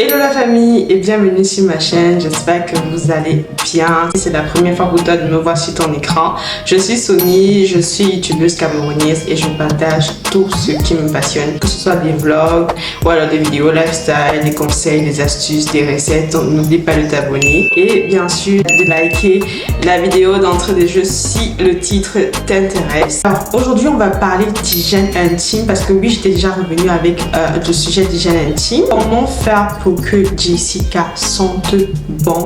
Hello la famille et bienvenue sur ma chaîne, j'espère que vous allez bien. Si c'est la première fois que tu me vois sur ton écran, je suis Sony, je suis youtubeuse camerounaise et je partage tout ce qui me passionne, que ce soit des vlogs ou alors des vidéos lifestyle, des conseils, des astuces, des recettes. Donc n'oublie pas de t'abonner et bien sûr de liker la vidéo d'entrée de jeu si le titre t'intéresse. Alors aujourd'hui on va parler d'hygiène intime parce que oui, j'étais déjà revenue avec le sujet d'hygiène intime. Comment faire pour que Jessica sente bon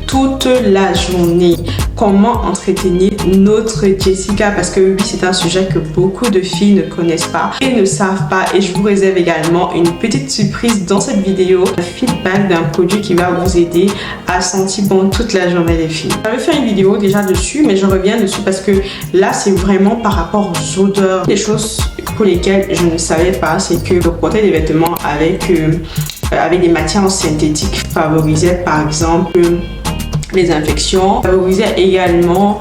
toute la journée? Comment entretenir notre Jessica? Parce que oui, c'est un sujet que beaucoup de filles ne connaissent pas et ne savent pas, et je vous réserve également une petite surprise dans cette vidéo, un feedback d'un produit qui va vous aider à sentir bon toute la journée les filles. J'avais fait une vidéo déjà dessus, mais je reviens dessus parce que là c'est vraiment par rapport aux odeurs, des choses pour lesquelles je ne savais pas. C'est que porter des vêtements avec des matières synthétiques favorisait par exemple les infections, favorisait également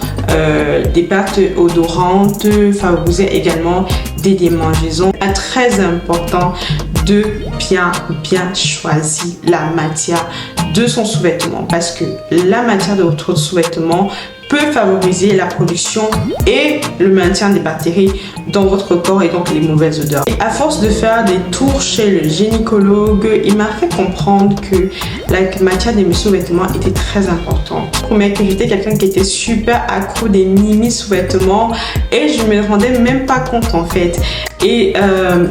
des pertes odorantes, favorisait également des démangeaisons. C'est très important de bien choisir la matière de son sous-vêtement parce que la matière de votre sous-vêtement peut favoriser la production et le maintien des bactéries dans votre corps et donc les mauvaises odeurs. Et à force de faire des tours chez le gynécologue, il m'a fait comprendre que la matière de mes sous-vêtements était très importante. Mais que j'étais quelqu'un qui était super accro des mini sous-vêtements et je me rendais même pas compte en fait. Et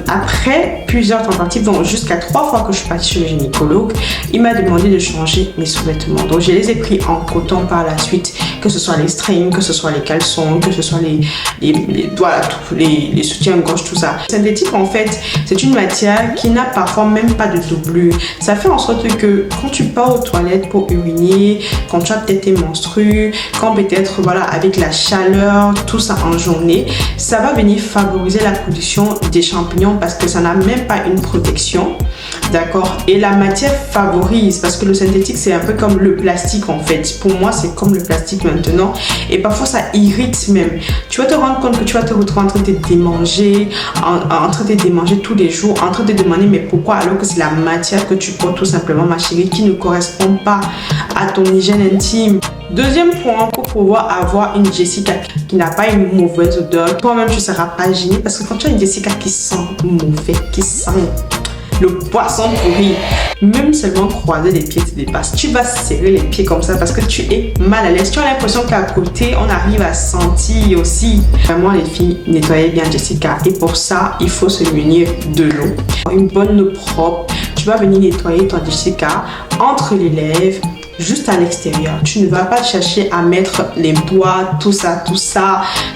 après plusieurs tentatives, donc jusqu'à 3 fois que je suis partie chez le gynécologue, il m'a demandé de changer mes sous-vêtements. Donc je les ai pris en coton par la suite, que ce soit les strings, que ce soit les caleçons, que ce soit les soutiens-gorge, tout ça. Synthétique en fait, c'est une matière qui n'a parfois même pas de doublure. Ça fait en sorte que quand tu pars aux toilettes pour uriner, quand tu as peut-être tes menstrues, quand peut-être voilà avec la chaleur, tout ça en journée, ça va venir favoriser la production des champignons parce que ça n'a même pas une protection, d'accord? Et la matière favorise parce que le synthétique c'est un peu comme le plastique en fait. Pour moi c'est comme le plastique maintenant et parfois ça irrite même. Tu vas te rendre compte que tu vas te retrouver en train de te démanger, en train de te démanger tous les jours, en train de te demander mais pourquoi, alors que c'est la matière que tu portes tout simplement ma chérie qui ne correspond pas à ton hygiène intime. Deuxième point, pour pouvoir avoir une Jessica qui n'a pas une mauvaise odeur, toi-même tu ne seras pas gêné parce que quand tu as une Jessica qui sent mauvais, qui sent le poisson pourri, même seulement croiser les pieds te dépasse. Tu vas serrer les pieds comme ça parce que tu es mal à l'aise. Tu as l'impression qu'à côté, on arrive à sentir aussi. Vraiment les filles, nettoyez bien Jessica et pour ça, il faut se munir de l'eau. Une bonne eau propre. Tu vas venir nettoyer ton Jessica entre les lèvres, juste à l'extérieur. Tu ne vas pas chercher à mettre les doigts, tout ça,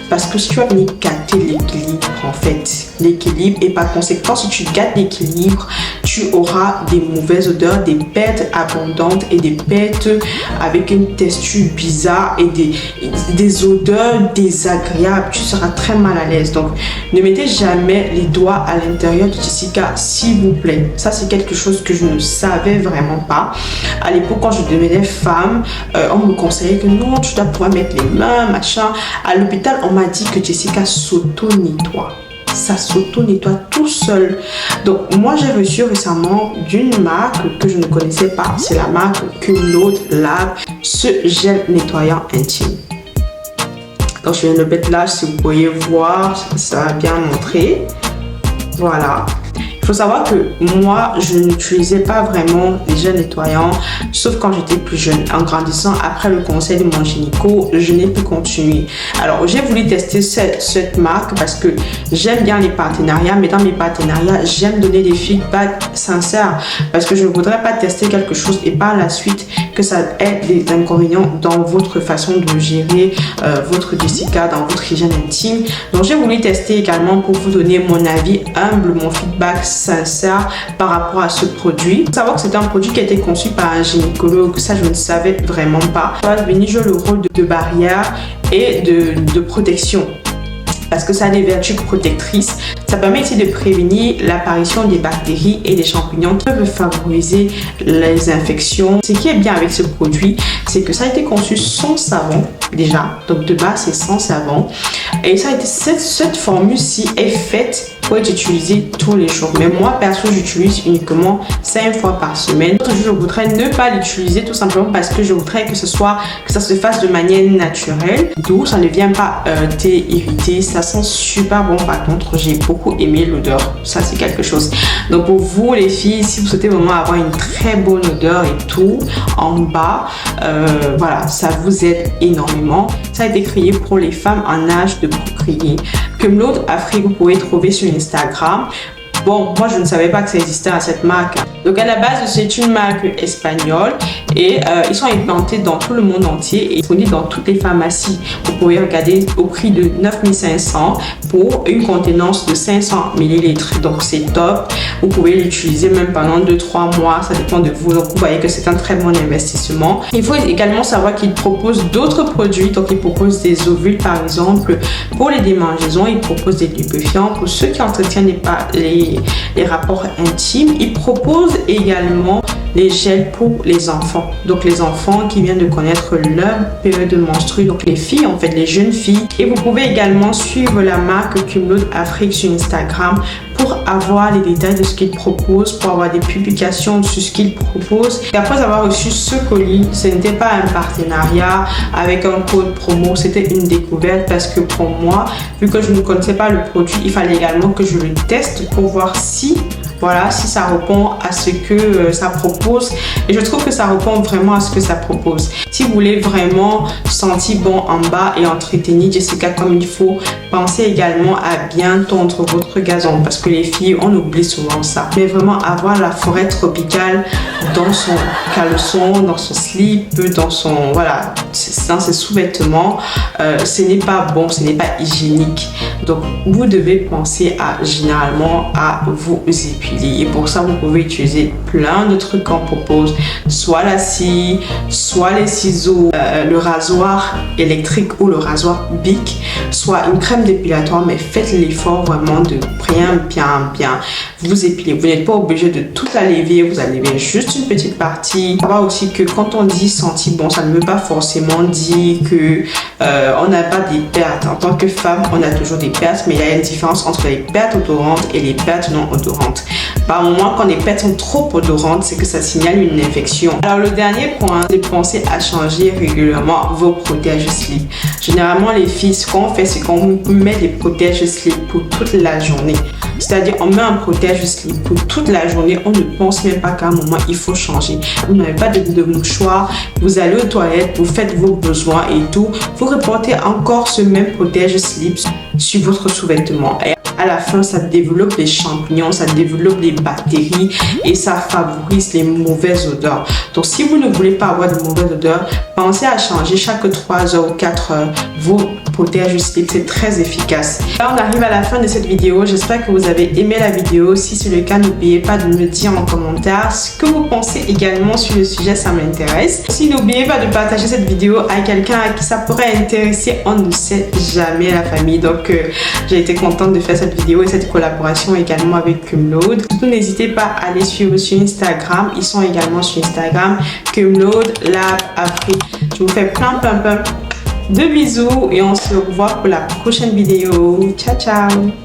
parce que si tu vas venir gâter l'équilibre en fait, l'équilibre, et par conséquent, si tu gâtes l'équilibre, tu auras des mauvaises odeurs, des pertes abondantes et des pertes avec une texture bizarre et des odeurs désagréables. Tu seras très mal à l'aise. Donc, ne mettez jamais les doigts à l'intérieur de Jessica, s'il vous plaît. Ça, c'est quelque chose que je ne savais vraiment pas. À l'époque, quand je devenais femme, on me conseillait que non, tu dois pouvoir mettre les mains, machin. À l'hôpital, on m'a dit que Jessica s'auto-nettoie. Ça s'auto-nettoie tout seul. Donc moi j'ai reçu récemment d'une marque que je ne connaissais pas, c'est la marque Culot Lab, ce gel nettoyant intime. Donc je viens de le mettre là, si vous pouvez voir, ça va bien montrer. Voilà. Il faut savoir que moi, je n'utilisais pas vraiment les gels nettoyants, sauf quand j'étais plus jeune. En grandissant, après le conseil de mon gynéco, je n'ai plus continué. Alors, j'ai voulu tester cette marque parce que j'aime bien les partenariats, mais dans mes partenariats, j'aime donner des feedbacks sincères parce que je ne voudrais pas tester quelque chose et par la suite que ça ait des inconvénients dans votre façon de gérer votre Jessica, dans votre hygiène intime. Donc, j'ai voulu tester également pour vous donner mon avis humble, mon feedback sincère par rapport à ce produit. Il faut savoir que c'est un produit qui a été conçu par un gynécologue, ça je ne savais vraiment pas. Ça va venir jouer le rôle de barrière et de protection. parce que ça a des vertus protectrices. Ça permet aussi de prévenir l'apparition des bactéries et des champignons qui peuvent favoriser les infections. Ce qui est bien avec ce produit, c'est que ça a été conçu sans savon déjà. Donc de base, c'est sans savon. Et ça a été, cette formule-ci est faite pour être utilisée tous les jours. Mais moi, perso, j'utilise uniquement 5 fois par semaine. Je voudrais ne pas l'utiliser tout simplement parce que je voudrais que ça se fasse de manière naturelle. D'où ça ne vient pas t'irriter. Ça sent super bon par contre. J'ai beaucoup aimé l'odeur. Ça, c'est quelque chose. Donc pour vous, les filles, si vous souhaitez vraiment avoir une très bonne odeur et tout, en bas, voilà, ça vous aide énormément. Ça a été créé pour les femmes en âge de procréer. Cumlode Afrique, vous pouvez trouver sur Instagram. Bon, moi je ne savais pas que ça existait à cette marque. Donc à la base, c'est une marque espagnole et ils sont implantés dans tout le monde entier et disponibles dans toutes les pharmacies. Vous pouvez regarder au prix de 9500 pour une contenance de 500 ml. Donc c'est top. Vous pouvez l'utiliser même pendant 2-3 mois, ça dépend de vous. Donc vous voyez que c'est un très bon investissement. Il faut également savoir qu'ils proposent d'autres produits. Donc ils proposent des ovules par exemple pour les démangeaisons, ils proposent des lubrifiants pour ceux qui entretiennent les rapports intimes. Ils proposent également les gels pour les enfants. Donc les enfants qui viennent de connaître leur période de menstrue, donc les filles en fait, les jeunes filles. Et vous pouvez également suivre la marque Cumlode Afrique sur Instagram pour avoir les détails de ce qu'ils proposent, pour avoir des publications sur ce qu'ils proposent. Et après avoir reçu ce colis, ce n'était pas un partenariat avec un code promo, c'était une découverte parce que pour moi, vu que je ne connaissais pas le produit, il fallait également que je le teste pour voir si ça répond à ce que ça propose. Et je trouve que ça répond vraiment à ce que ça propose. Si vous voulez vraiment sentir bon en bas et entretenir Jessica comme il faut, pensez également à bien tondre votre gazon parce que les filles, on oublie souvent ça. Mais vraiment avoir la forêt tropicale dans son caleçon, dans son slip, dans ses sous-vêtements, ce n'est pas bon, ce n'est pas hygiénique. Donc vous devez penser généralement à vous épiler. Et pour ça, vous pouvez utiliser plein de trucs qu'on propose, soit la scie, soit les ciseaux, le rasoir électrique ou le rasoir Bic, soit une crème dépilatoire, mais faites l'effort vraiment de bien vous épiler. Vous n'êtes pas obligé de tout laver, vous allez laver juste une petite partie. Savoir aussi que quand on dit sentir bon, ça ne veut pas forcément dire que on n'a pas des pertes. En tant que femme, on a toujours des pertes, mais il y a une différence entre les pertes odorantes et les pertes non odorantes. Par moment, quand les pertes sont trop odorantes, c'est que ça signale une infection. Alors le dernier point, c'est de penser à changer régulièrement vos protège-slips. Généralement, les filles, ce qu'on fait, c'est qu'on met des protège-slips pour toute la journée. C'est-à-dire, on met un protège-slip pour toute la journée. On ne pense même pas qu'à un moment, il faut changer. Vous n'avez pas de mouchoir. Vous allez aux toilettes, vous faites vos besoins et tout. Vous reportez encore ce même protège-slip sur votre sous-vêtement. Et à la fin, ça développe les champignons, ça développe les bactéries et ça favorise les mauvaises odeurs. Donc, si vous ne voulez pas avoir de mauvaises odeurs, pensez à changer chaque 3 heures ou 4 heures vos protège-slips. C'est très efficace. Là, on arrive à la fin de cette vidéo. J'espère que vous avez aimé la vidéo. Si c'est le cas, n'oubliez pas de me dire en commentaire ce que vous pensez également sur le sujet. Ça m'intéresse. Aussi, n'oubliez pas de partager cette vidéo à quelqu'un à qui ça pourrait intéresser. On ne sait jamais, la famille. Donc, j'ai été contente de faire cette vidéo et cette collaboration également avec Cumlode. Surtout, n'hésitez pas à les suivre sur Instagram. Ils sont également sur Instagram, Cumlode Lab Afrique. Je vous fais plein de bisous et on se revoit pour la prochaine vidéo. Ciao, ciao!